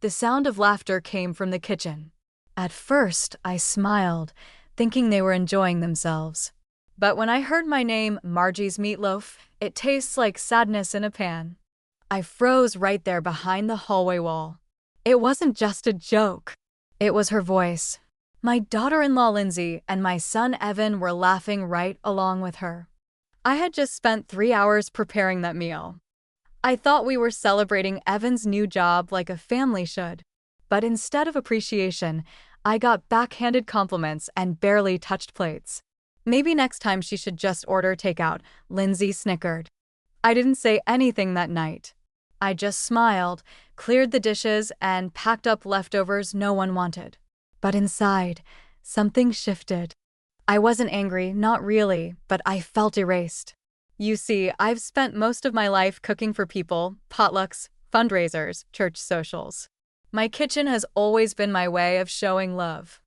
the sound of laughter came from the kitchen. At first, I smiled, thinking they were enjoying themselves. But when I heard my name, Margie's Meatloaf, it tastes like sadness in a pan. I froze right there behind the hallway wall. It wasn't just a joke. It was her voice. My daughter-in-law Lindsay and my son Evan were laughing right along with her. I had just spent 3 hours preparing that meal. I thought we were celebrating Evan's new job like a family should. But instead of appreciation, I got backhanded compliments and barely touched plates. Maybe next time she should just order takeout, Lindsay snickered. I didn't say anything that night. I just smiled, cleared the dishes, and packed up leftovers no one wanted. But inside, something shifted. I wasn't angry, not really, but I felt erased. You see, I've spent most of my life cooking for people, potlucks, fundraisers, church socials. My kitchen has always been my way of showing love.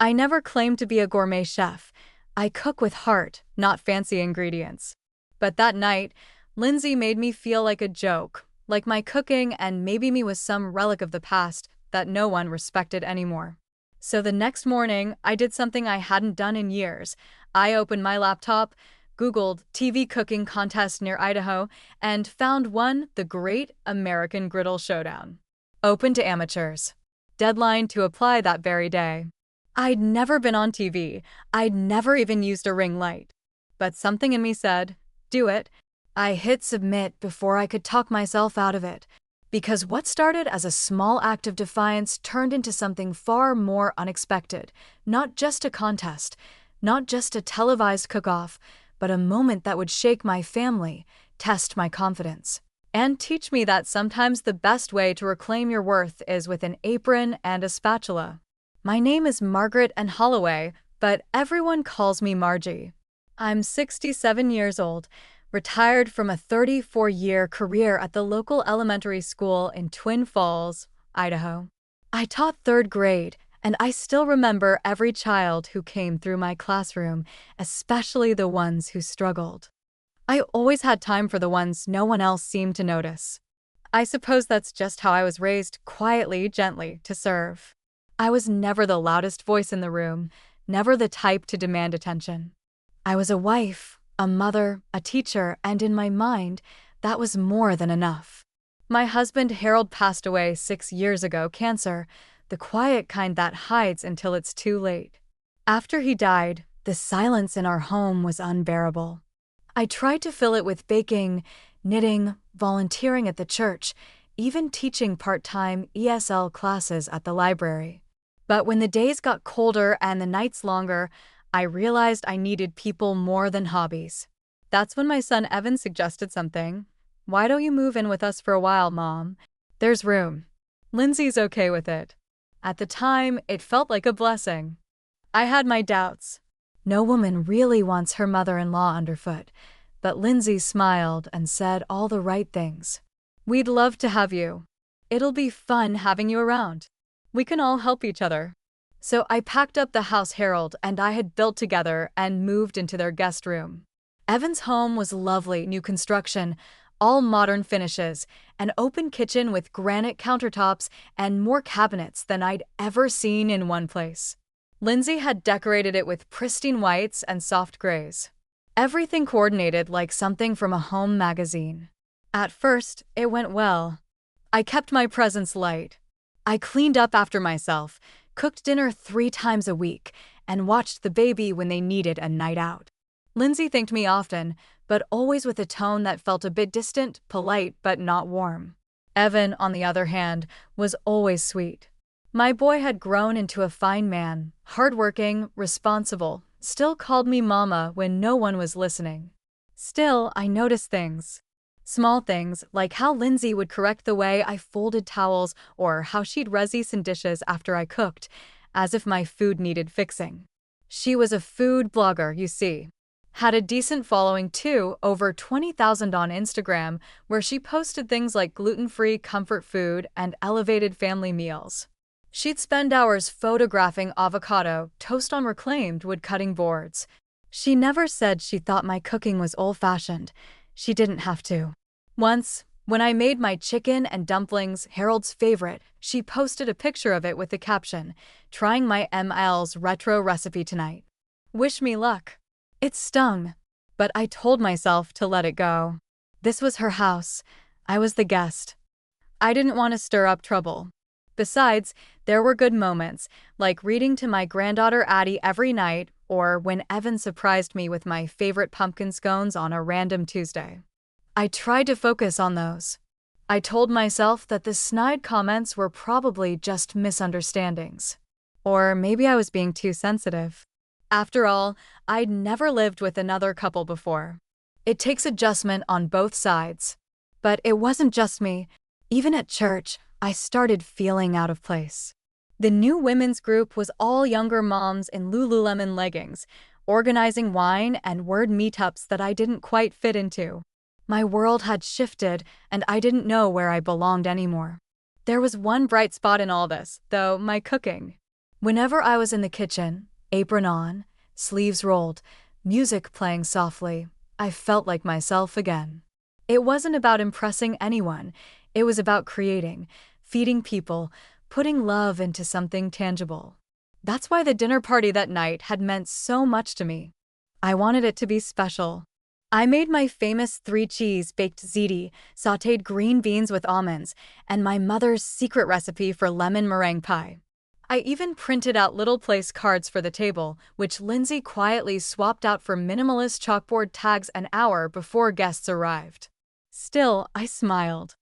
I never claimed to be a gourmet chef. I cook with heart, not fancy ingredients. But that night, Lindsay made me feel like a joke, like my cooking and maybe me was some relic of the past that no one respected anymore. So the next morning, I did something I hadn't done in years. I opened my laptop, Googled TV cooking contest near Idaho, and found one, the Great American Griddle Showdown. Open to amateurs. Deadline to apply that very day. I'd never been on TV. I'd never even used a ring light. But something in me said, do it. I hit submit before I could talk myself out of it. Because what started as a small act of defiance turned into something far more unexpected. Not just a contest, not just a televised cook-off, but a moment that would shake my family, test my confidence, and teach me that sometimes the best way to reclaim your worth is with an apron and a spatula. My name is Margaret Ann Holloway, but everyone calls me Margie. I'm 67 years old, retired from a 34-year career at the local elementary school in Twin Falls, Idaho. I taught 3rd grade, and I still remember every child who came through my classroom, especially the ones who struggled. I always had time for the ones no one else seemed to notice. I suppose that's just how I was raised, quietly, gently, to serve. I was never the loudest voice in the room, never the type to demand attention. I was a wife, a mother, a teacher, and in my mind, that was more than enough. My husband Harold passed away 6 years ago, cancer, the quiet kind that hides until it's too late. After he died, the silence in our home was unbearable. I tried to fill it with baking, knitting, volunteering at the church, even teaching part-time ESL classes at the library. But when the days got colder and the nights longer, I realized I needed people more than hobbies. That's when my son Evan suggested something. Why don't you move in with us for a while, Mom? There's room. Lindsay's okay with it. At the time, it felt like a blessing. I had my doubts. No woman really wants her mother-in-law underfoot, but Lindsay smiled and said all the right things. We'd love to have you. It'll be fun having you around. We can all help each other. So I packed up the house Harold and I had built together and moved into their guest room. Evan's home was lovely, new construction, all modern finishes, an open kitchen with granite countertops and more cabinets than I'd ever seen in one place. Lindsay had decorated it with pristine whites and soft grays. Everything coordinated like something from a home magazine. At first, it went well. I kept my presence light. I cleaned up after myself, cooked dinner 3 times a week, and watched the baby when they needed a night out. Lindsay thanked me often, but always with a tone that felt a bit distant, polite, but not warm. Evan, on the other hand, was always sweet. My boy had grown into a fine man, hardworking, responsible, still called me Mama when no one was listening. Still, I noticed things. Small things, like how Lindsay would correct the way I folded towels or how she'd resi some dishes after I cooked, as if my food needed fixing. She was a food blogger, you see. Had a decent following too, over 20,000 on Instagram, where she posted things like gluten-free comfort food and elevated family meals. She'd spend hours photographing avocado, toast on reclaimed wood-cutting boards. She never said she thought my cooking was old-fashioned. She didn't have to. Once, When I made my chicken and dumplings, Harold's favorite, she posted a picture of it with the caption, "Trying my ML's retro recipe tonight. Wish me luck." It stung, but I told myself to let it go. This was her house. I was the guest. I didn't want to stir up trouble. Besides, there were good moments, like reading to my granddaughter Addie every night, or when Evan surprised me with my favorite pumpkin scones on a random Tuesday. I tried to focus on those. I told myself that the snide comments were probably just misunderstandings. Or maybe I was being too sensitive. After all, I'd never lived with another couple before. It takes adjustment on both sides. But it wasn't just me. Even at church, I started feeling out of place. The new women's group was all younger moms in Lululemon leggings, organizing wine and word meetups that I didn't quite fit into. My world had shifted, and I didn't know where I belonged anymore. There was one bright spot in all this, though: my cooking. Whenever I was in the kitchen, apron on, sleeves rolled, music playing softly, I felt like myself again. It wasn't about impressing anyone. It was about creating, feeding people, putting love into something tangible. That's why the dinner party that night had meant so much to me. I wanted it to be special. I made my famous 3-cheese baked ziti, sautéed green beans with almonds, and my mother's secret recipe for lemon meringue pie. I even printed out little place cards for the table, which Lindsay quietly swapped out for minimalist chalkboard tags an hour before guests arrived. Still, I smiled.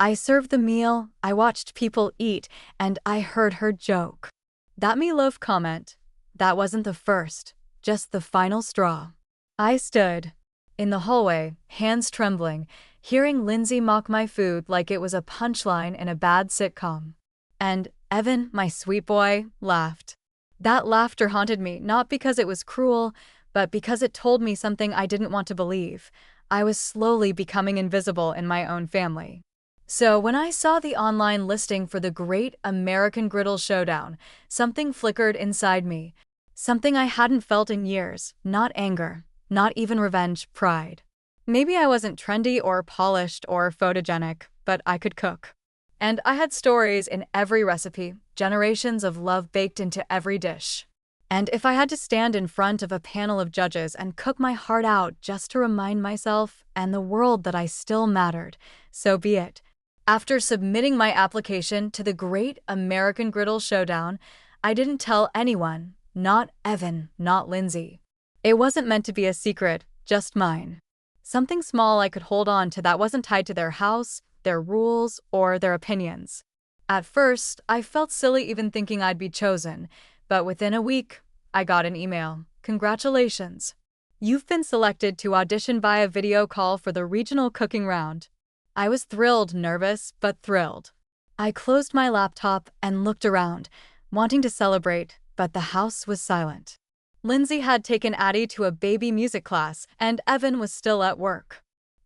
I served the meal, I watched people eat, and I heard her joke. That meatloaf comment, that wasn't the first, just the final straw. I stood in the hallway, hands trembling, hearing Lindsay mock my food like it was a punchline in a bad sitcom. And Evan, my sweet boy, laughed. That laughter haunted me, not because it was cruel, but because it told me something I didn't want to believe. I was slowly becoming invisible in my own family. So when I saw the online listing for the Great American Griddle Showdown, something flickered inside me. Something I hadn't felt in years, not anger, not even revenge, pride. Maybe I wasn't trendy or polished or photogenic, but I could cook. And I had stories in every recipe, generations of love baked into every dish. And if I had to stand in front of a panel of judges and cook my heart out just to remind myself and the world that I still mattered, so be it. After submitting my application to the Great American Griddle Showdown, I didn't tell anyone, not Evan, not Lindsay. It wasn't meant to be a secret, just mine. Something small I could hold on to that wasn't tied to their house, their rules, or their opinions. At first, I felt silly even thinking I'd be chosen, but within a week, I got an email. Congratulations. You've been selected to audition via video call for the regional cooking round. I was thrilled, nervous, but thrilled. I closed my laptop and looked around, wanting to celebrate, but the house was silent. Lindsay had taken Addie to a baby music class, and Evan was still at work.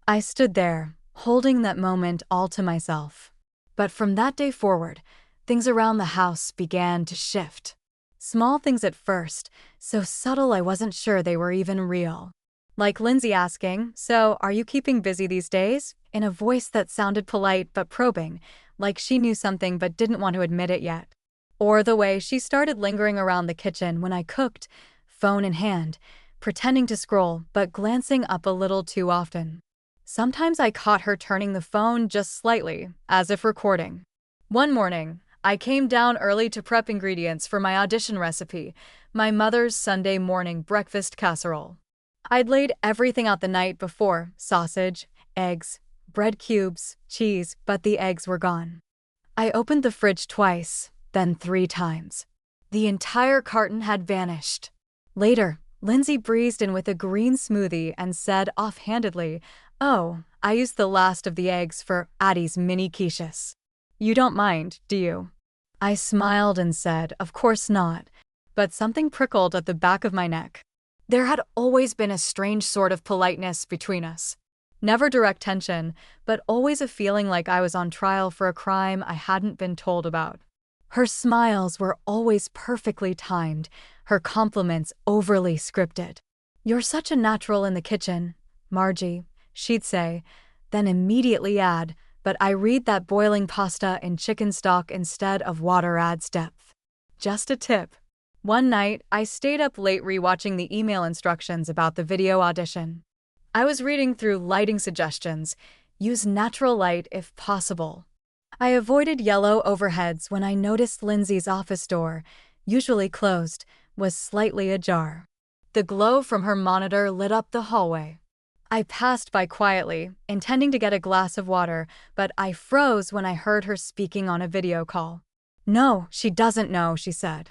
I stood there, holding that moment all to myself. But from that day forward, things around the house began to shift. Small things at first, so subtle I wasn't sure they were even real. Like Lindsay asking, "So, are you keeping busy these days?" in a voice that sounded polite but probing, like she knew something but didn't want to admit it yet. Or the way she started lingering around the kitchen when I cooked, phone in hand, pretending to scroll but glancing up a little too often. Sometimes I caught her turning the phone just slightly, as if recording. One morning, I came down early to prep ingredients for my audition recipe, my mother's Sunday morning breakfast casserole. I'd laid everything out the night before: sausage, eggs, bread cubes, cheese, but the eggs were gone. I opened the fridge twice, then 3 times. The entire carton had vanished. Later, Lindsay breezed in with a green smoothie and said offhandedly, "Oh, I used the last of the eggs for Addie's mini quiches. You don't mind, do you?" I smiled and said, "Of course not," but something prickled at the back of my neck. There had always been a strange sort of politeness between us. Never direct tension, but always a feeling like I was on trial for a crime I hadn't been told about. Her smiles were always perfectly timed, her compliments overly scripted. "You're such a natural in the kitchen, Margie," she'd say, then immediately add, "But I read that boiling pasta in chicken stock instead of water adds depth." Just a tip. One night, I stayed up late rewatching the email instructions about the video audition. I was reading through lighting suggestions. Use natural light if possible. I avoided yellow overheads when I noticed Lindsay's office door, usually closed, was slightly ajar. The glow from her monitor lit up the hallway. I passed by quietly, intending to get a glass of water, but I froze when I heard her speaking on a video call. "No, she doesn't know," she said.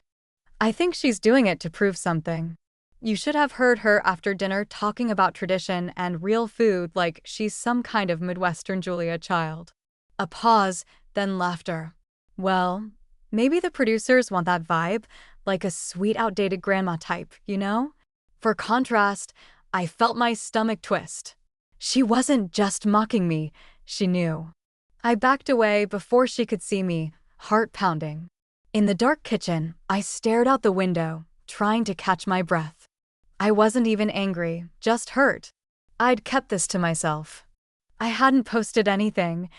"I think she's doing it to prove something." You should have heard her after dinner talking about tradition and real food like she's some kind of Midwestern Julia Child. A pause, then laughter. Well, maybe the producers want that vibe, like a sweet outdated grandma type, you know? For contrast, I felt my stomach twist. She wasn't just mocking me, she knew. I backed away before she could see me, heart pounding. In the dark kitchen, I stared out the window, trying to catch my breath. I wasn't even angry, just hurt. I'd kept this to myself. I hadn't posted anything.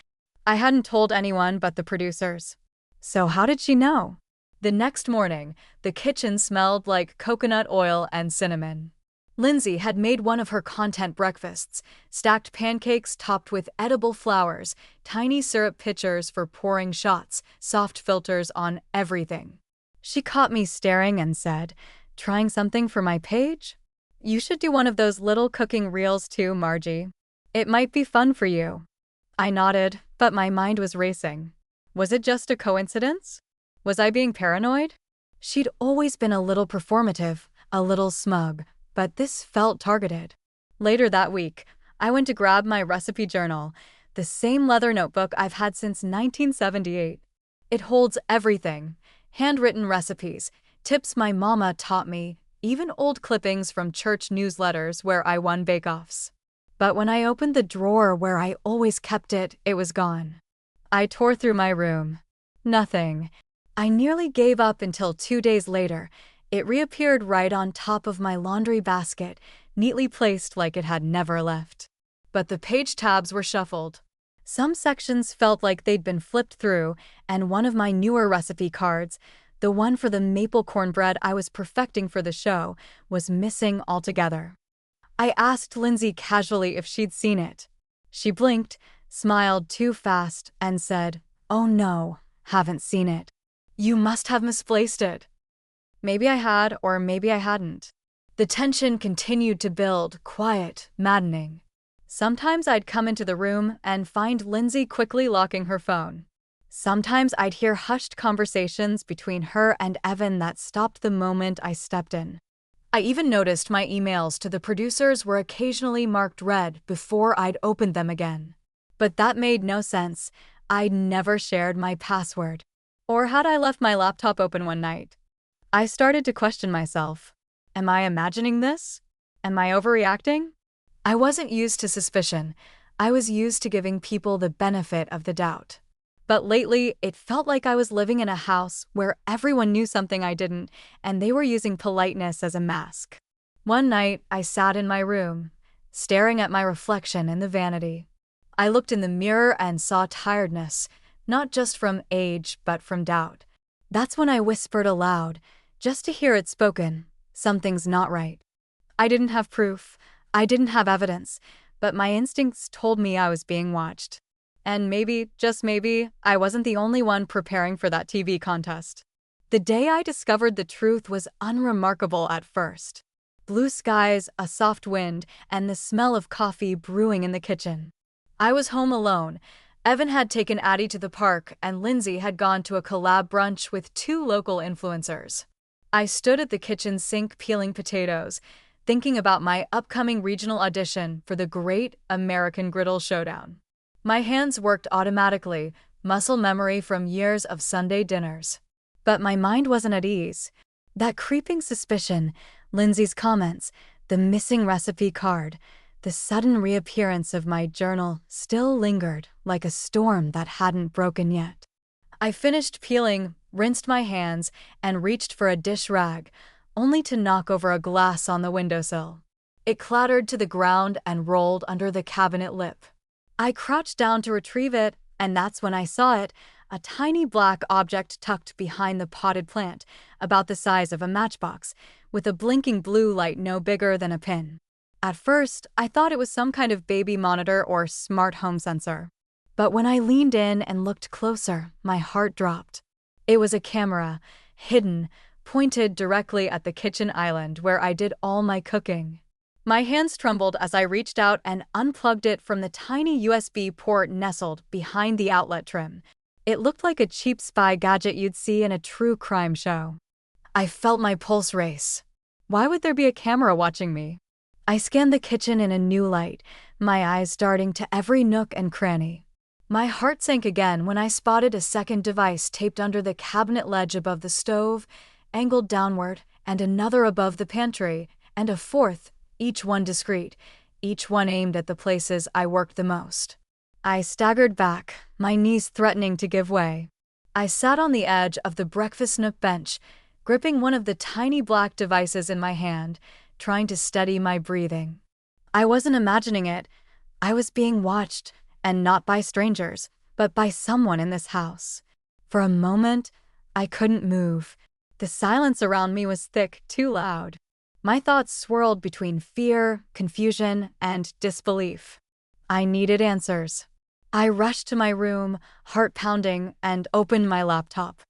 I hadn't told anyone but the producers. So how did she know? The next morning, the kitchen smelled like coconut oil and cinnamon. Lindsay had made one of her content breakfasts, stacked pancakes topped with edible flowers, tiny syrup pitchers for pouring shots, soft filters on everything. She caught me staring and said, "Trying something for my page? You should do one of those little cooking reels too, Margie. It might be fun for you." I nodded, but my mind was racing. Was it just a coincidence? Was I being paranoid? She'd always been a little performative, a little smug, but this felt targeted. Later that week, I went to grab my recipe journal, the same leather notebook I've had since 1978. It holds everything: handwritten recipes, tips my mama taught me, even old clippings from church newsletters where I won bake-offs. But when I opened the drawer where I always kept it, it was gone. I tore through my room. Nothing. I nearly gave up until 2 days later. It reappeared right on top of my laundry basket, neatly placed like it had never left. But the page tabs were shuffled. Some sections felt like they'd been flipped through, and one of my newer recipe cards, the one for the maple cornbread I was perfecting for the show, was missing altogether. I asked Lindsay casually if she'd seen it. She blinked, smiled too fast, and said, "Oh no, haven't seen it. You must have misplaced it." Maybe I had, or maybe I hadn't. The tension continued to build, quiet, maddening. Sometimes I'd come into the room and find Lindsay quickly locking her phone. Sometimes I'd hear hushed conversations between her and Evan that stopped the moment I stepped in. I even noticed my emails to the producers were occasionally marked red before I'd opened them again. But that made no sense. I'd never shared my password. Or had I left my laptop open one night? I started to question myself. Am I imagining this? Am I overreacting? I wasn't used to suspicion. I was used to giving people the benefit of the doubt. But lately, it felt like I was living in a house where everyone knew something I didn't, and they were using politeness as a mask. One night, I sat in my room, staring at my reflection in the vanity. I looked in the mirror and saw tiredness, not just from age, but from doubt. That's when I whispered aloud, just to hear it spoken, "Something's not right." I didn't have proof. I didn't have evidence, but my instincts told me I was being watched. And maybe, just maybe, I wasn't the only one preparing for that TV contest. The day I discovered the truth was unremarkable at first. Blue skies, a soft wind, and the smell of coffee brewing in the kitchen. I was home alone. Evan had taken Addie to the park, and Lindsay had gone to a collab brunch with 2 local influencers. I stood at the kitchen sink peeling potatoes, thinking about my upcoming regional audition for the Great American Griddle Showdown. My hands worked automatically, muscle memory from years of Sunday dinners. But my mind wasn't at ease. That creeping suspicion, Lindsay's comments, the missing recipe card, the sudden reappearance of my journal still lingered like a storm that hadn't broken yet. I finished peeling, rinsed my hands, and reached for a dish rag, only to knock over a glass on the windowsill. It clattered to the ground and rolled under the cabinet lip. I crouched down to retrieve it, and that's when I saw it, a tiny black object tucked behind the potted plant, about the size of a matchbox, with a blinking blue light no bigger than a pin. At first, I thought it was some kind of baby monitor or smart home sensor. But when I leaned in and looked closer, my heart dropped. It was a camera, hidden, pointed directly at the kitchen island where I did all my cooking. My hands trembled as I reached out and unplugged it from the tiny USB port nestled behind the outlet trim. It looked like a cheap spy gadget you'd see in a true crime show. I felt my pulse race. Why would there be a camera watching me? I scanned the kitchen in a new light, my eyes darting to every nook and cranny. My heart sank again when I spotted a second device taped under the cabinet ledge above the stove, angled downward, and another above the pantry, and a fourth, each one discreet, each one aimed at the places I worked the most. I staggered back, my knees threatening to give way. I sat on the edge of the breakfast nook bench, gripping one of the tiny black devices in my hand, trying to steady my breathing. I wasn't imagining it. I was being watched, and not by strangers, but by someone in this house. For a moment, I couldn't move. The silence around me was thick, too loud. My thoughts swirled between fear, confusion, and disbelief. I needed answers. I rushed to my room, heart pounding, and opened my laptop.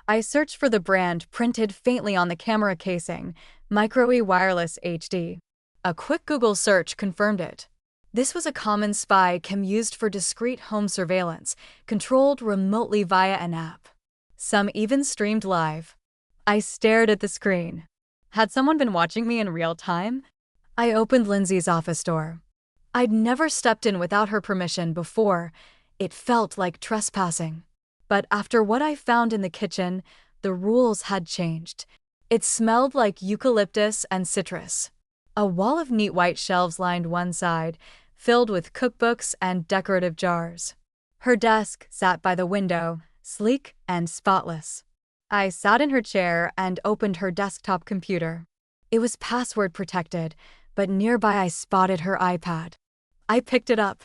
I searched for the brand printed faintly on the camera casing, Micro-E Wireless HD. A quick Google search confirmed it. This was a common spy cam used for discreet home surveillance, controlled remotely via an app. Some even streamed live. I stared at the screen. Had someone been watching me in real time? I opened Lindsay's office door. I'd never stepped in without her permission before. It felt like trespassing. But after what I found in the kitchen, the rules had changed. It smelled like eucalyptus and citrus. A wall of neat white shelves lined one side, filled with cookbooks and decorative jars. Her desk sat by the window, sleek and spotless. I sat in her chair and opened her desktop computer. It was password protected, but nearby I spotted her iPad. I picked it up.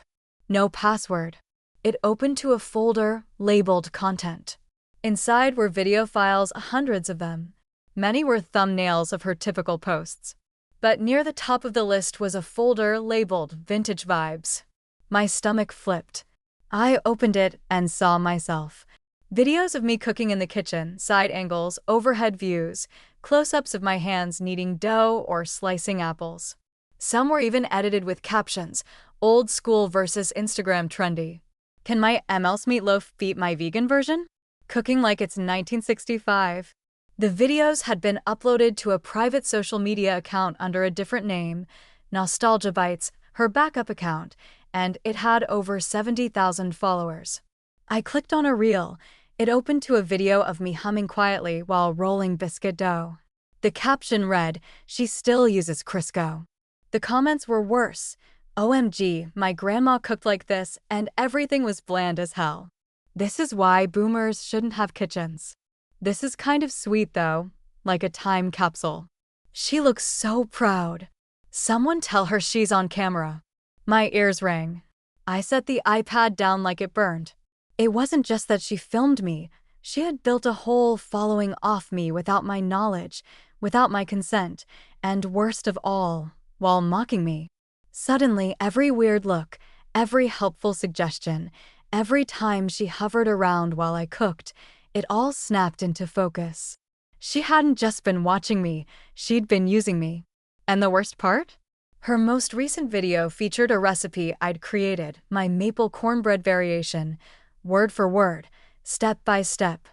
No password. It opened to a folder labeled Content. Inside were video files, hundreds of them. Many were thumbnails of her typical posts. But near the top of the list was a folder labeled Vintage Vibes. My stomach flipped. I opened it and saw myself. Videos of me cooking in the kitchen, side angles, overhead views, close-ups of my hands kneading dough or slicing apples. Some were even edited with captions, old school versus Instagram trendy. Can my ML's meatloaf beat my vegan version? Cooking like it's 1965. The videos had been uploaded to a private social media account under a different name, Nostalgia Bites, her backup account, and it had over 70,000 followers. I clicked on a reel. It opened to a video of me humming quietly while rolling biscuit dough. The caption read, "She still uses Crisco." The comments were worse. OMG, my grandma cooked like this and everything was bland as hell. This is why boomers shouldn't have kitchens. This is kind of sweet though, like a time capsule. She looks so proud. Someone tell her she's on camera. My ears rang. I set the iPad down like it burned. It wasn't just that she filmed me. She had built a whole following off me without my knowledge, without my consent, and worst of all, while mocking me. Suddenly, every weird look, every helpful suggestion, every time she hovered around while I cooked, it all snapped into focus. She hadn't just been watching me, she'd been using me. And the worst part? Her most recent video featured a recipe I'd created, my maple cornbread variation, word for word, step by step.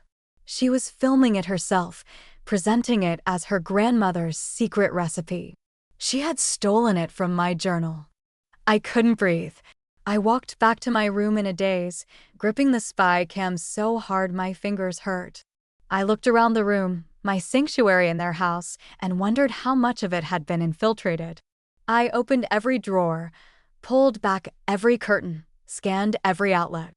She was filming it herself, presenting it as her grandmother's secret recipe. She had stolen it from my journal. I couldn't breathe. I walked back to my room in a daze, gripping the spy cam so hard my fingers hurt. I looked around the room, my sanctuary in their house, and wondered how much of it had been infiltrated. I opened every drawer, pulled back every curtain, scanned every outlet.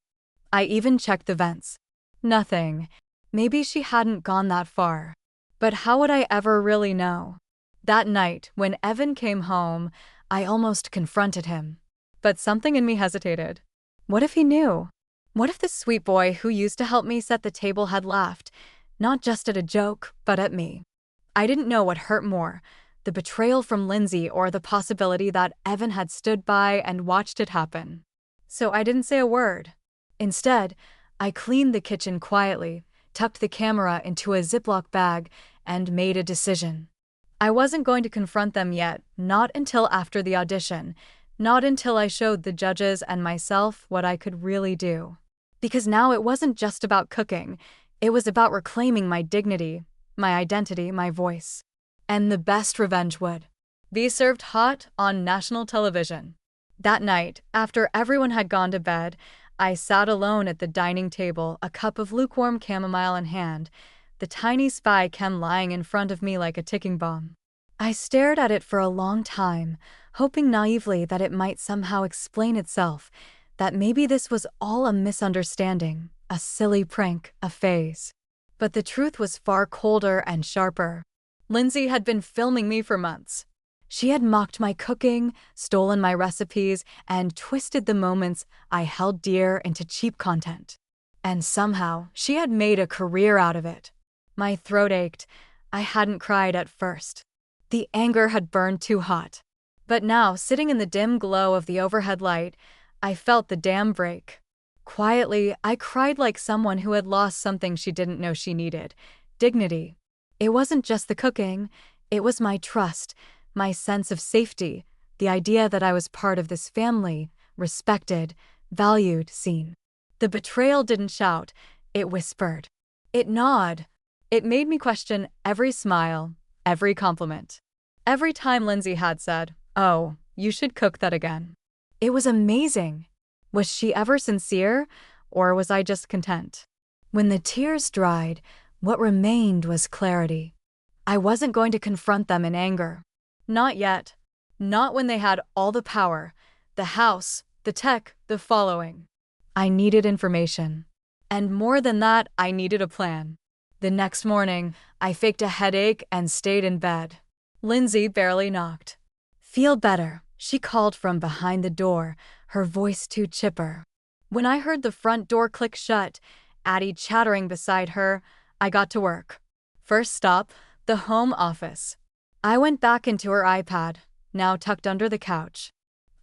I even checked the vents. Nothing. Maybe she hadn't gone that far. But how would I ever really know? That night, when Evan came home, I almost confronted him. But something in me hesitated. What if he knew? What if the sweet boy who used to help me set the table had laughed, not just at a joke, but at me? I didn't know what hurt more, the betrayal from Lindsay or the possibility that Evan had stood by and watched it happen. So I didn't say a word. Instead, I cleaned the kitchen quietly, tucked the camera into a Ziploc bag, and made a decision. I wasn't going to confront them yet, not until after the audition, not until I showed the judges and myself what I could really do. Because now it wasn't just about cooking, it was about reclaiming my dignity, my identity, my voice. And the best revenge would be served hot on national television. That night, after everyone had gone to bed, I sat alone at the dining table, a cup of lukewarm chamomile in hand, the tiny spy cam lying in front of me like a ticking bomb. I stared at it for a long time, hoping naively that it might somehow explain itself, that maybe this was all a misunderstanding, a silly prank, a phase. But the truth was far colder and sharper. Lindsay had been filming me for months. She had mocked my cooking, stolen my recipes, and twisted the moments I held dear into cheap content. And somehow, she had made a career out of it. My throat ached. I hadn't cried at first. The anger had burned too hot. But now, sitting in the dim glow of the overhead light, I felt the dam break. Quietly, I cried like someone who had lost something she didn't know she needed: dignity. It wasn't just the cooking, it was my trust, my sense of safety, the idea that I was part of this family, respected, valued, seen. The betrayal didn't shout, it whispered. It gnawed. It made me question every smile, every compliment. Every time Lindsay had said, "Oh, you should cook that again." It was amazing. Was she ever sincere, or was I just content? When the tears dried, what remained was clarity. I wasn't going to confront them in anger. Not yet. Not when they had all the power, the house, the tech, the following. I needed information. And more than that, I needed a plan. The next morning, I faked a headache and stayed in bed. Lindsay barely knocked. "Feel better," she called from behind the door, her voice too chipper. When I heard the front door click shut, Addie chattering beside her, I got to work. First stop, the home office. I went back into her iPad, now tucked under the couch.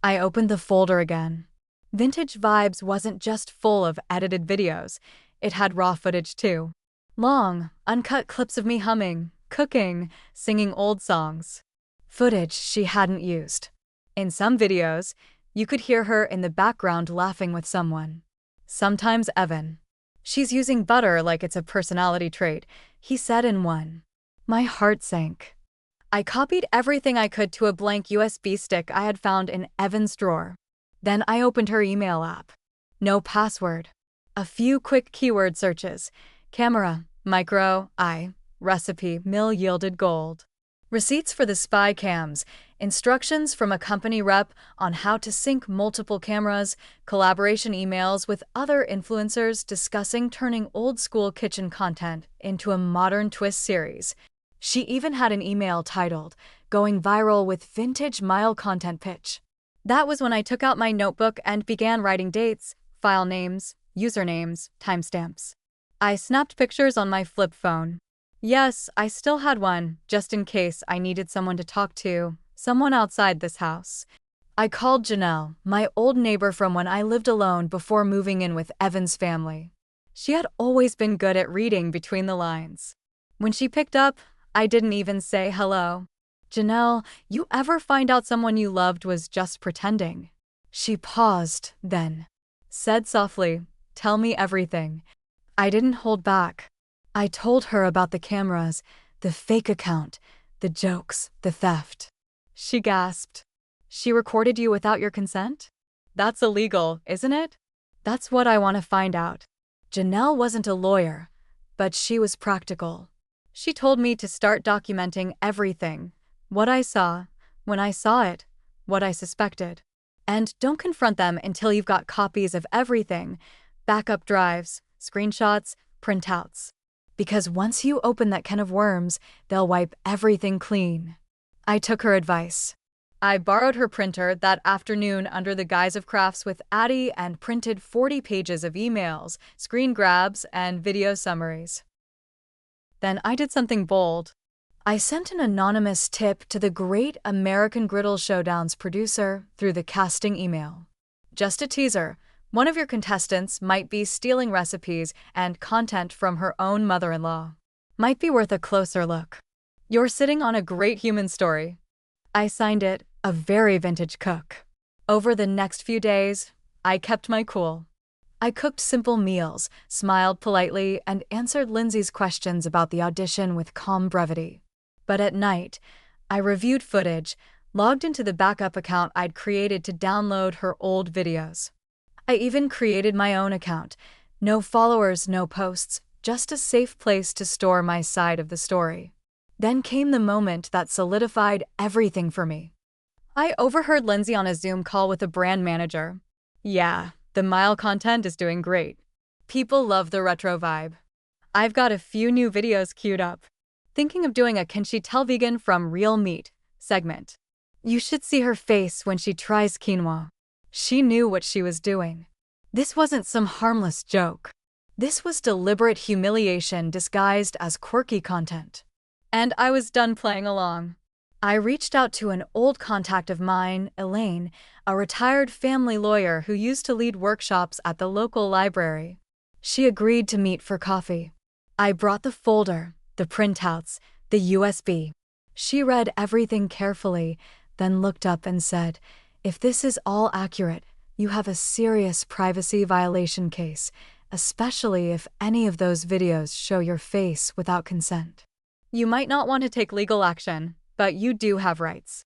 I opened the folder again. Vintage Vibes wasn't just full of edited videos, it had raw footage too. Long, uncut clips of me humming, cooking, singing old songs. Footage she hadn't used. In some videos, you could hear her in the background laughing with someone. Sometimes Evan. "She's using butter like it's a personality trait," he said in one. My heart sank. I copied everything I could to a blank USB stick I had found in Evan's drawer. Then I opened her email app. No password. A few quick keyword searches. Camera, micro, recipe, mill yielded gold. Receipts for the spy cams, instructions from a company rep on how to sync multiple cameras, collaboration emails with other influencers discussing turning old-school kitchen content into a modern twist series. She even had an email titled, "Going Viral with Vintage Mile Content Pitch." That was when I took out my notebook and began writing dates, file names, usernames, timestamps. I snapped pictures on my flip phone. Yes, I still had one, just in case I needed someone to talk to, someone outside this house. I called Janelle, my old neighbor from when I lived alone before moving in with Evan's family. She had always been good at reading between the lines. When she picked up, I didn't even say hello. "Janelle, you ever find out someone you loved was just pretending?" She paused, then said softly, "Tell me everything." I didn't hold back. I told her about the cameras, the fake account, the jokes, the theft. She gasped. "She recorded you without your consent? That's illegal, isn't it?" That's what I want to find out. Janelle wasn't a lawyer, but she was practical. She told me to start documenting everything, what I saw, when I saw it, what I suspected. And don't confront them until you've got copies of everything, backup drives, screenshots, printouts. Because once you open that can of worms, they'll wipe everything clean. I took her advice. I borrowed her printer that afternoon under the guise of crafts with Addie and printed 40 pages of emails, screen grabs, and video summaries. Then I did something bold. I sent an anonymous tip to the Great American Griddle Showdown's producer through the casting email. Just a teaser, one of your contestants might be stealing recipes and content from her own mother-in-law. Might be worth a closer look. You're sitting on a great human story. I signed it, a very vintage cook. Over the next few days, I kept my cool. I cooked simple meals, smiled politely, and answered Lindsay's questions about the audition with calm brevity. But at night, I reviewed footage, logged into the backup account I'd created to download her old videos. I even created my own account. No followers, no posts, just a safe place to store my side of the story. Then came the moment that solidified everything for me. I overheard Lindsay on a Zoom call with a brand manager. Yeah, the Mile content is doing great. People love the retro vibe. I've got a few new videos queued up. Thinking of doing a Can She Tell Vegan from Real Meat segment. You should see her face when she tries quinoa. She knew what she was doing. This wasn't some harmless joke. This was deliberate humiliation disguised as quirky content. And I was done playing along. I reached out to an old contact of mine, Elaine, a retired family lawyer who used to lead workshops at the local library. She agreed to meet for coffee. I brought the folder, the printouts, the USB. She read everything carefully, then looked up and said, "If this is all accurate, you have a serious privacy violation case, especially if any of those videos show your face without consent. You might not want to take legal action, but you do have rights."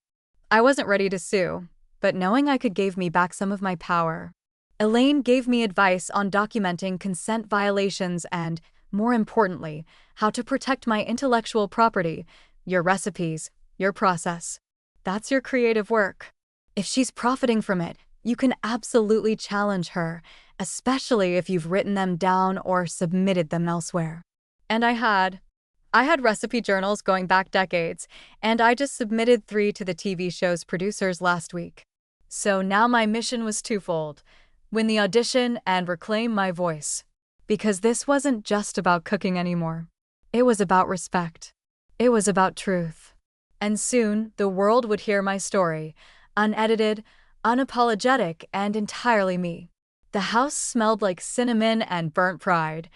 I wasn't ready to sue, but knowing I could gave me back some of my power. Elaine gave me advice on documenting consent violations and, more importantly, how to protect my intellectual property, your recipes, your process. That's your creative work. If she's profiting from it, you can absolutely challenge her, especially if you've written them down or submitted them elsewhere. And I had recipe journals going back decades, and I just submitted 3 to the TV show's producers last week. So now my mission was twofold: win the audition and reclaim my voice. Because this wasn't just about cooking anymore. It was about respect. It was about truth. And soon, the world would hear my story, unedited, unapologetic, and entirely me. The house smelled like cinnamon and burnt pride.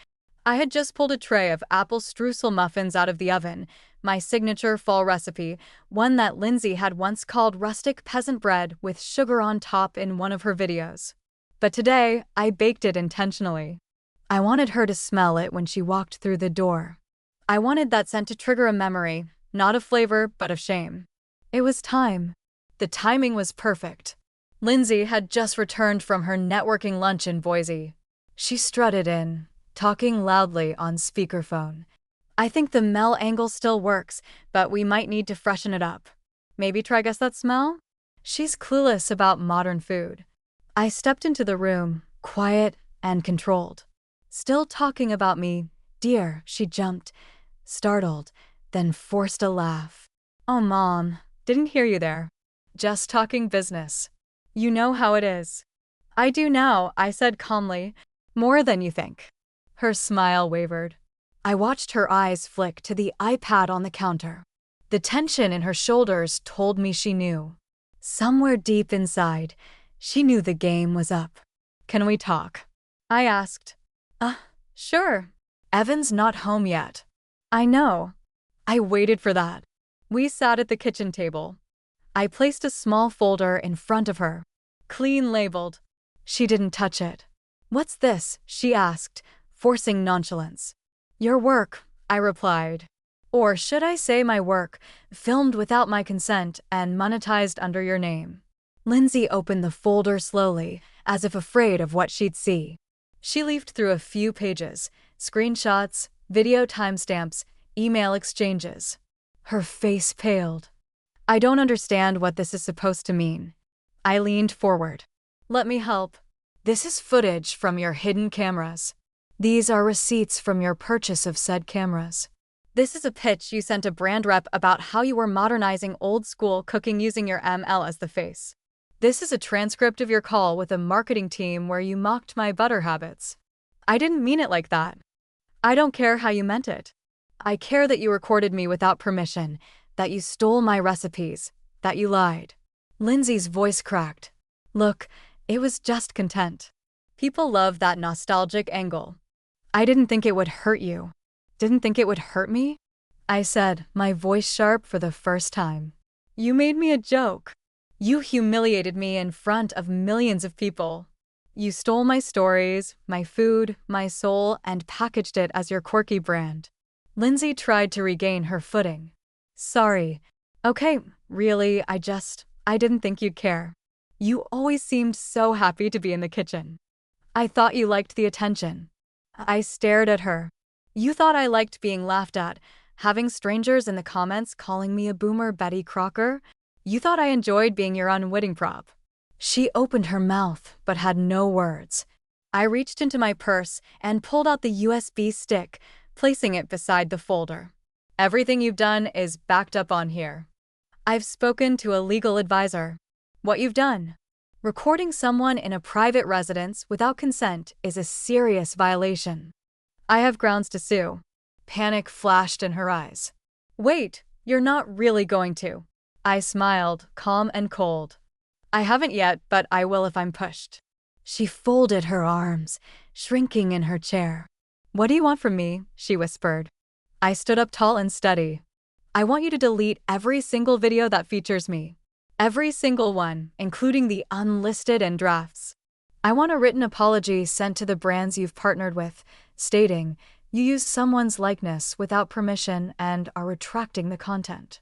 I had just pulled a tray of apple streusel muffins out of the oven, my signature fall recipe, one that Lindsay had once called rustic peasant bread with sugar on top in one of her videos. But today, I baked it intentionally. I wanted her to smell it when she walked through the door. I wanted that scent to trigger a memory, not of flavor, but of shame. It was time. The timing was perfect. Lindsay had just returned from her networking lunch in Boise. She strutted in, talking loudly on speakerphone. "I think the Mel angle still works, but we might need to freshen it up. Maybe try Guess That Smell?" She's clueless about modern food. I stepped into the room, quiet and controlled. "Still talking about me, dear," she jumped, startled, then forced a laugh. "Oh, Mom, didn't hear you there. Just talking business. You know how it is." "I do now," I said calmly. "More than you think." Her smile wavered. I watched her eyes flick to the iPad on the counter. The tension in her shoulders told me she knew. Somewhere deep inside, she knew the game was up. "Can we talk?" I asked. Sure. Evan's not home yet." "I know." I waited for that. We sat at the kitchen table. I placed a small folder in front of her, clean labeled. She didn't touch it. "What's this?" she asked, forcing nonchalance. "Your work," I replied. "Or should I say my work, filmed without my consent and monetized under your name." Lindsay opened the folder slowly, as if afraid of what she'd see. She leafed through a few pages, screenshots, video timestamps, email exchanges. Her face paled. "I don't understand what this is supposed to mean." I leaned forward. "Let me help. This is footage from your hidden cameras. These are receipts from your purchase of said cameras. This is a pitch you sent a brand rep about how you were modernizing old school cooking using your ML as the face. This is a transcript of your call with a marketing team where you mocked my butter habits. I didn't mean it like that. I don't care how you meant it. I care that you recorded me without permission, that you stole my recipes, that you lied. Lindsay's voice cracked. Look, it was just content. People love that nostalgic angle. I didn't think it would hurt you. Didn't think it would hurt me? I said, my voice sharp for the first time. You made me a joke. You humiliated me in front of millions of people. You stole my stories, my food, my soul, and packaged it as your quirky brand. Lindsay tried to regain her footing. Sorry. Okay, really, I didn't think you'd care. You always seemed so happy to be in the kitchen. I thought you liked the attention. I stared at her. You thought I liked being laughed at, having strangers in the comments calling me a boomer Betty Crocker? You thought I enjoyed being your unwitting prop. She opened her mouth, but had no words. I reached into my purse and pulled out the USB stick, placing it beside the folder. Everything you've done is backed up on here. I've spoken to a legal advisor. What you've done. Recording someone in a private residence without consent is a serious violation. I have grounds to sue. Panic flashed in her eyes. Wait, you're not really going to. I smiled, calm and cold. I haven't yet, but I will if I'm pushed. She folded her arms, shrinking in her chair. What do you want from me? She whispered. I stood up tall and steady. I want you to delete every single video that features me. Every single one, including the unlisted and drafts. I want a written apology sent to the brands you've partnered with, stating you used someone's likeness without permission and are retracting the content.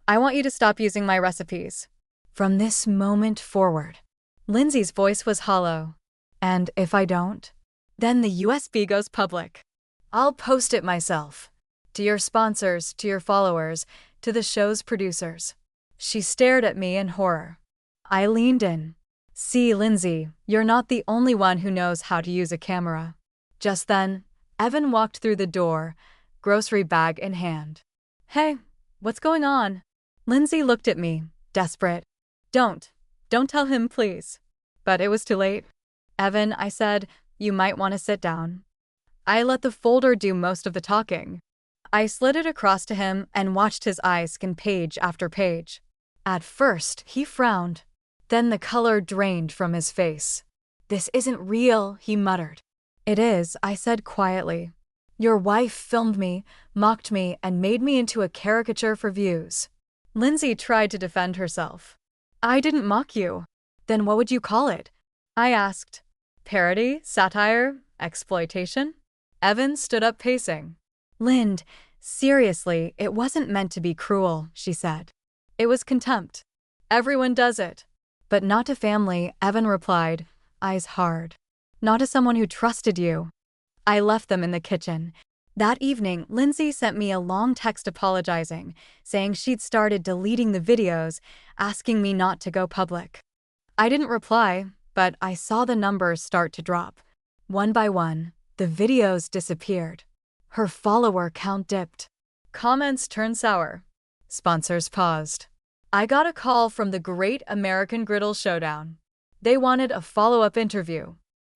I want you to stop using my recipes. From this moment forward. Lindsay's voice was hollow. And if I don't? Then the USB goes public. I'll post it myself. To your sponsors, to your followers, to the show's producers. She stared at me in horror. I leaned in. See, Lindsay, you're not the only one who knows how to use a camera. Just then, Evan walked through the door, grocery bag in hand. Hey, what's going on? Lindsay looked at me, desperate. Don't tell him, please. But it was too late. Evan, I said, you might want to sit down. I let the folder do most of the talking. I slid it across to him and watched his eyes scan page after page. At first, he frowned. Then the color drained from his face. This isn't real, he muttered. It is, I said quietly. Your wife filmed me, mocked me, and made me into a caricature for views. Lindsay tried to defend herself. I didn't mock you. Then what would you call it? I asked. Parody, satire, exploitation? Evan stood up pacing. Lind, seriously, it wasn't meant to be cruel, she said. It was contempt. Everyone does it. But not to family, Evan replied, eyes hard. Not to someone who trusted you. I left them in the kitchen. That evening, Lindsay sent me a long text apologizing, saying she'd started deleting the videos, asking me not to go public. I didn't reply, but I saw the numbers start to drop. One by one, the videos disappeared. Her follower count dipped. Comments turned sour. Sponsors paused. I got a call from the Great American Griddle Showdown. They wanted a follow-up interview.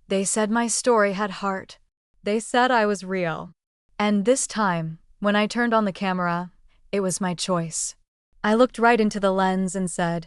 They said my story had heart. They said I was real. And this time, when I turned on the camera, it was my choice. I looked right into the lens and said,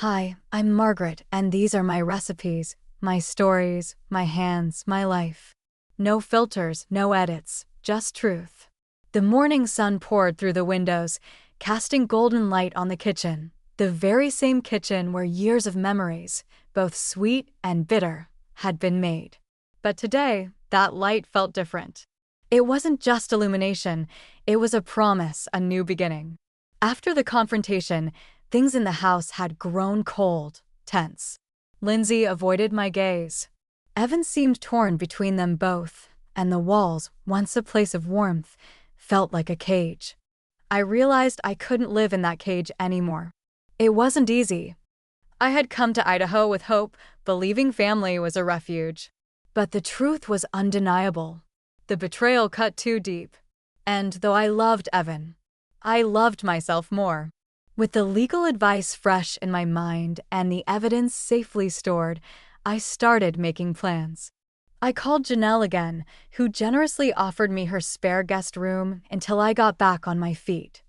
Hi, I'm Margaret, and these are my recipes, my stories, my hands, my life. No filters, no edits, just truth. The morning sun poured through the windows, casting golden light on the kitchen, the very same kitchen where years of memories, both sweet and bitter, had been made. But today, that light felt different. It wasn't just illumination, it was a promise, a new beginning. After the confrontation, things in the house had grown cold, tense. Lindsay avoided my gaze. Evan seemed torn between them both, and the walls, once a place of warmth, felt like a cage. I realized I couldn't live in that cage anymore. It wasn't easy. I had come to Idaho with hope, believing family was a refuge. But the truth was undeniable. The betrayal cut too deep. And though I loved Evan, I loved myself more. With the legal advice fresh in my mind and the evidence safely stored, I started making plans. I called Janelle again, who generously offered me her spare guest room until I got back on my feet.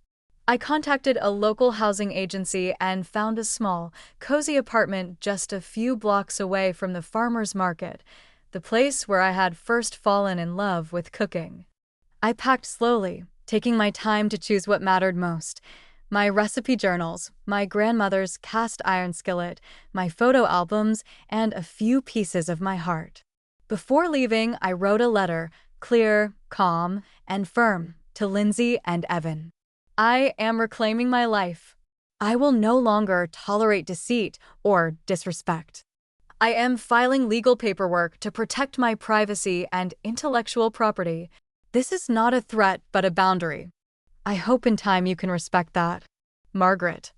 I contacted a local housing agency and found a small, cozy apartment just a few blocks away from the farmer's market, the place where I had first fallen in love with cooking. I packed slowly, taking my time to choose what mattered most: my recipe journals, my grandmother's cast iron skillet, my photo albums, and a few pieces of my heart. Before leaving, I wrote a letter, clear, calm, and firm, to Lindsay and Evan. I am reclaiming my life. I will no longer tolerate deceit or disrespect. I am filing legal paperwork to protect my privacy and intellectual property. This is not a threat but a boundary. I hope in time you can respect that. Margaret.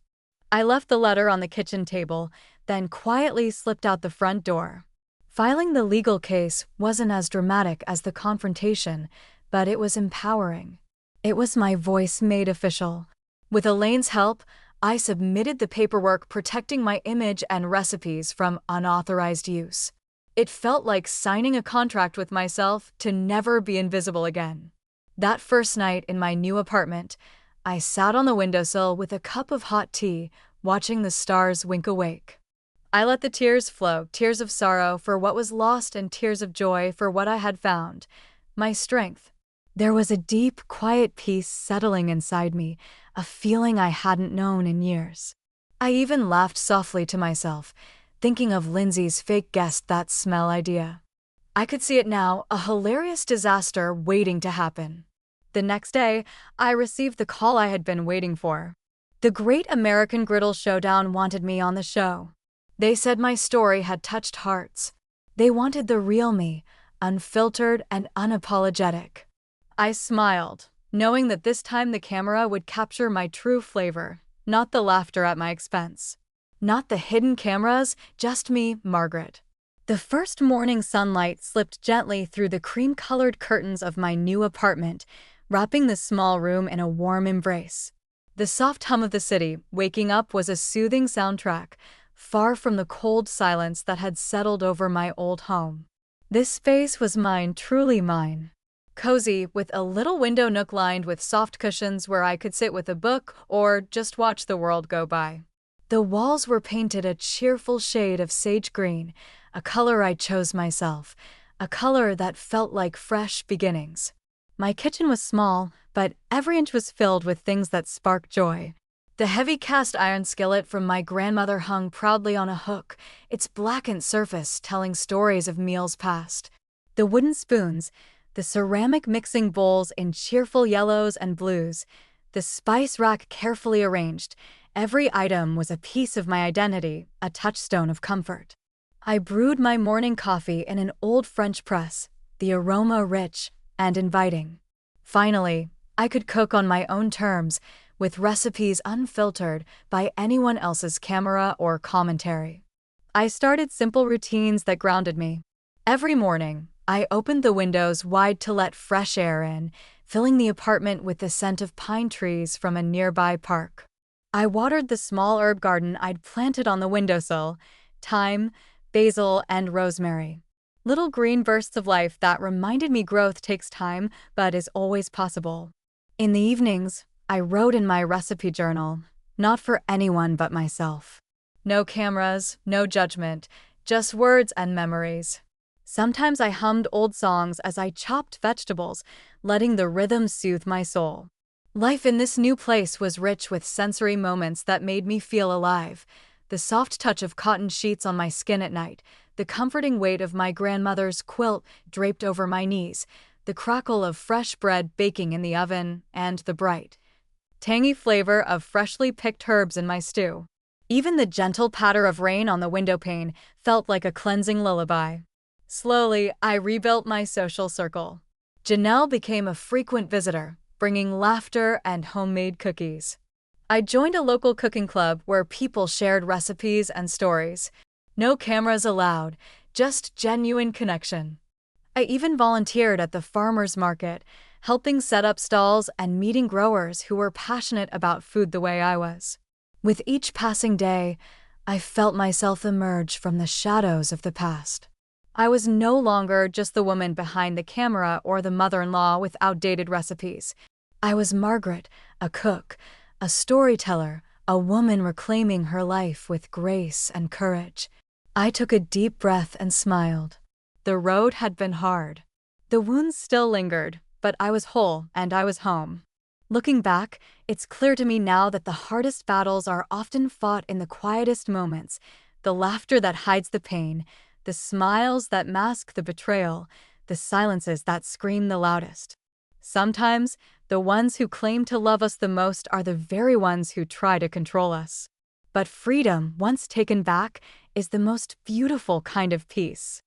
I left the letter on the kitchen table, then quietly slipped out the front door. Filing the legal case wasn't as dramatic as the confrontation, but it was empowering. It was my voice made official. With Elaine's help, I submitted the paperwork protecting my image and recipes from unauthorized use. It felt like signing a contract with myself to never be invisible again. That first night in my new apartment, I sat on the windowsill with a cup of hot tea, watching the stars wink awake. I let the tears flow, tears of sorrow for what was lost and tears of joy for what I had found, my strength. There was a deep, quiet peace settling inside me, a feeling I hadn't known in years. I even laughed softly to myself, thinking of Lindsay's fake guest that smell idea. I could see it now, a hilarious disaster waiting to happen. The next day, I received the call I had been waiting for. The Great American Griddle Showdown wanted me on the show. They said my story had touched hearts. They wanted the real me, unfiltered and unapologetic. I smiled, knowing that this time the camera would capture my true flavor, not the laughter at my expense. Not the hidden cameras, just me, Margaret. The first morning sunlight slipped gently through the cream-colored curtains of my new apartment, wrapping the small room in a warm embrace. The soft hum of the city, waking up, was a soothing soundtrack, far from the cold silence that had settled over my old home. This space was mine, truly mine. Cozy, with a little window nook lined with soft cushions where I could sit with a book or just watch the world go by. The walls were painted a cheerful shade of sage green, a color I chose myself, a color that felt like fresh beginnings. My kitchen was small, but every inch was filled with things that sparked joy. The heavy cast iron skillet from my grandmother hung proudly on a hook, its blackened surface telling stories of meals past. The wooden spoons, the ceramic mixing bowls in cheerful yellows and blues, the spice rack carefully arranged, every item was a piece of my identity, a touchstone of comfort. I brewed my morning coffee in an old French press, the aroma rich and inviting. Finally, I could cook on my own terms, with recipes unfiltered by anyone else's camera or commentary. I started simple routines that grounded me. Every morning, I opened the windows wide to let fresh air in, filling the apartment with the scent of pine trees from a nearby park. I watered the small herb garden I'd planted on the windowsill: thyme, basil, and rosemary. Little green bursts of life that reminded me growth takes time but is always possible. In the evenings, I wrote in my recipe journal, not for anyone but myself. No cameras, no judgment, just words and memories. Sometimes I hummed old songs as I chopped vegetables, letting the rhythm soothe my soul. Life in this new place was rich with sensory moments that made me feel alive. The soft touch of cotton sheets on my skin at night, the comforting weight of my grandmother's quilt draped over my knees, the crackle of fresh bread baking in the oven, and the bright, tangy flavor of freshly picked herbs in my stew. Even the gentle patter of rain on the windowpane felt like a cleansing lullaby. Slowly, I rebuilt my social circle. Janelle became a frequent visitor, bringing laughter and homemade cookies. I joined a local cooking club where people shared recipes and stories. No cameras allowed, just genuine connection. I even volunteered at the farmer's market, helping set up stalls and meeting growers who were passionate about food the way I was. With each passing day, I felt myself emerge from the shadows of the past. I was no longer just the woman behind the camera or the mother-in-law with outdated recipes. I was Margaret, a cook, a storyteller, a woman reclaiming her life with grace and courage. I took a deep breath and smiled. The road had been hard. The wounds still lingered, but I was whole and I was home. Looking back, it's clear to me now that the hardest battles are often fought in the quietest moments, the laughter that hides the pain, the smiles that mask the betrayal, the silences that scream the loudest. Sometimes, the ones who claim to love us the most are the very ones who try to control us. But freedom, once taken back, is the most beautiful kind of peace.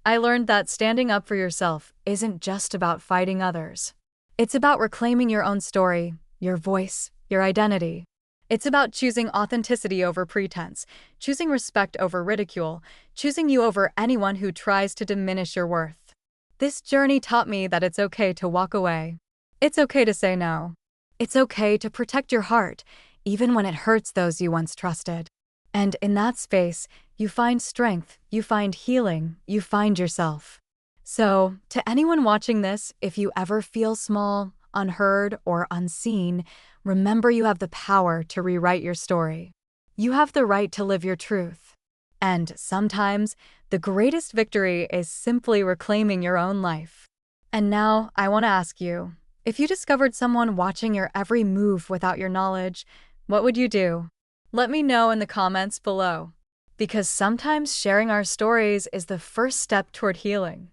I learned that standing up for yourself isn't just about fighting others. It's about reclaiming your own story, your voice, your identity. It's about choosing authenticity over pretense, choosing respect over ridicule, choosing you over anyone who tries to diminish your worth. This journey taught me that it's okay to walk away. It's okay to say no. It's okay to protect your heart, even when it hurts those you once trusted. And in that space, you find strength, you find healing, you find yourself. So, to anyone watching this, if you ever feel small, unheard, or unseen, remember you have the power to rewrite your story. You have the right to live your truth. And sometimes, the greatest victory is simply reclaiming your own life. And now, I want to ask you, if you discovered someone watching your every move without your knowledge, what would you do? Let me know in the comments below. Because sometimes sharing our stories is the first step toward healing.